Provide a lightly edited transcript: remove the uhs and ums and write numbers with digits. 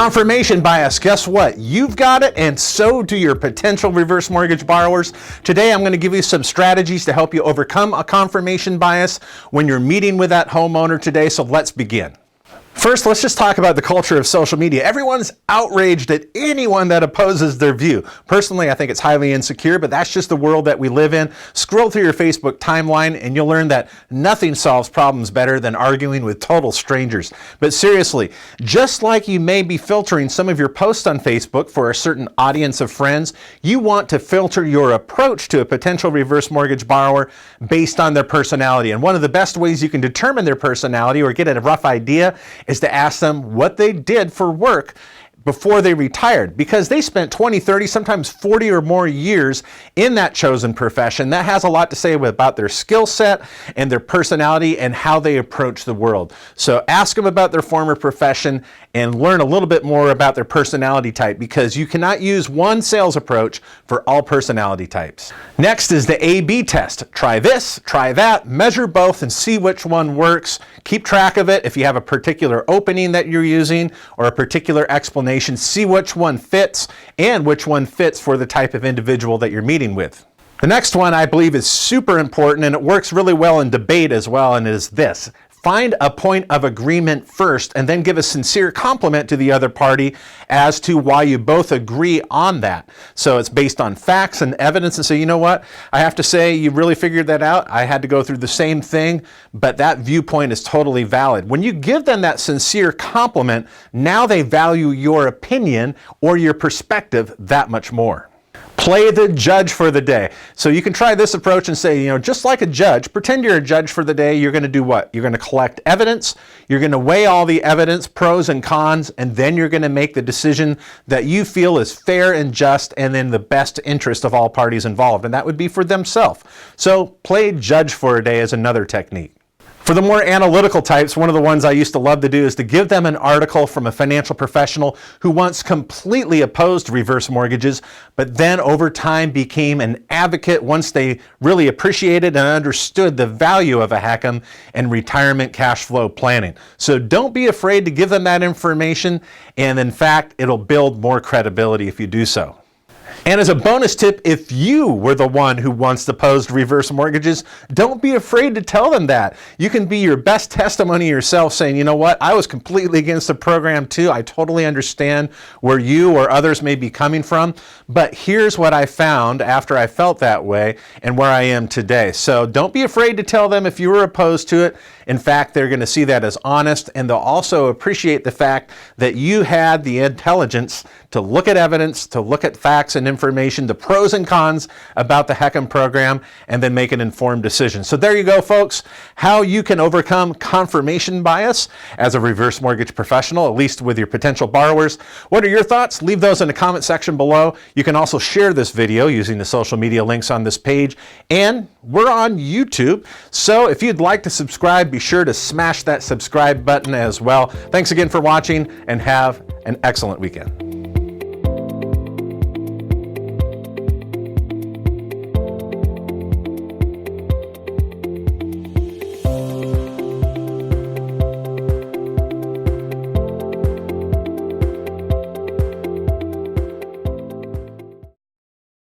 Confirmation bias, guess what? You've got it, and so do your potential reverse mortgage borrowers. Today, I'm going to give you some strategies to help you overcome a confirmation bias when you're meeting with that homeowner today, so let's begin. First, let's just talk about the culture of social media. Everyone's outraged at anyone that opposes their view. Personally, I think it's highly insecure, but that's just the world that we live in. Scroll through your Facebook timeline and you'll learn that nothing solves problems better than arguing with total strangers. But seriously, just like you may be filtering some of your posts on Facebook for a certain audience of friends, you want to filter your approach to a potential reverse mortgage borrower based on their personality. And one of the best ways you can determine their personality or get a rough idea is to ask them what they did for work before they retired, because they spent 20, 30, sometimes 40 or more years in that chosen profession. That has a lot to say about their skill set and their personality and how they approach the world. So ask them about their former profession and learn a little bit more about their personality type, because you cannot use one sales approach for all personality types. Next is the A/B test. Try this, try that, measure both and see which one works. Keep track of it. If you have a particular opening that you're using or a particular explanation, see which one fits and which one fits for the type of individual that you're meeting with. The next one I believe is super important, and it works really well in debate as well, and it is this. Find a point of agreement first and then give a sincere compliment to the other party as to why you both agree on that. So it's based on facts and evidence, and say, you know what, I have to say you really figured that out. I had to go through the same thing, but that viewpoint is totally valid. When you give them that sincere compliment, now they value your opinion or your perspective that much more. Play the judge for the day. So you can try this approach and say, just like a judge, pretend you're a judge for the day. You're going to do what? You're going to collect evidence. You're going to weigh all the evidence, pros and cons, and then you're going to make the decision that you feel is fair and just and in the best interest of all parties involved. And that would be for themselves. So play judge for a day is another technique. For the more analytical types, one of the ones I used to love to do is to give them an article from a financial professional who once completely opposed reverse mortgages, but then over time became an advocate once they really appreciated and understood the value of a HECM and retirement cash flow planning. So don't be afraid to give them that information, and in fact, it'll build more credibility if you do so. And as a bonus tip, if you were the one who once opposed reverse mortgages, don't be afraid to tell them that. You can be your best testimony yourself, saying, you know what, I was completely against the program too. I totally understand where you or others may be coming from, but here's what I found after I felt that way and where I am today. So don't be afraid to tell them if you were opposed to it. In fact, they're going to see that as honest, and they'll also appreciate the fact that you had the intelligence to look at evidence, to look at facts and information, the pros and cons about the HECM program, and then make an informed decision. So there you go, folks, how you can overcome confirmation bias as a reverse mortgage professional, at least with your potential borrowers. What are your thoughts? Leave those in the comment section below. You can also share this video using the social media links on this page, and we're on YouTube. So if you'd like to subscribe, be sure to smash that subscribe button as well. Thanks again for watching, and have an excellent weekend.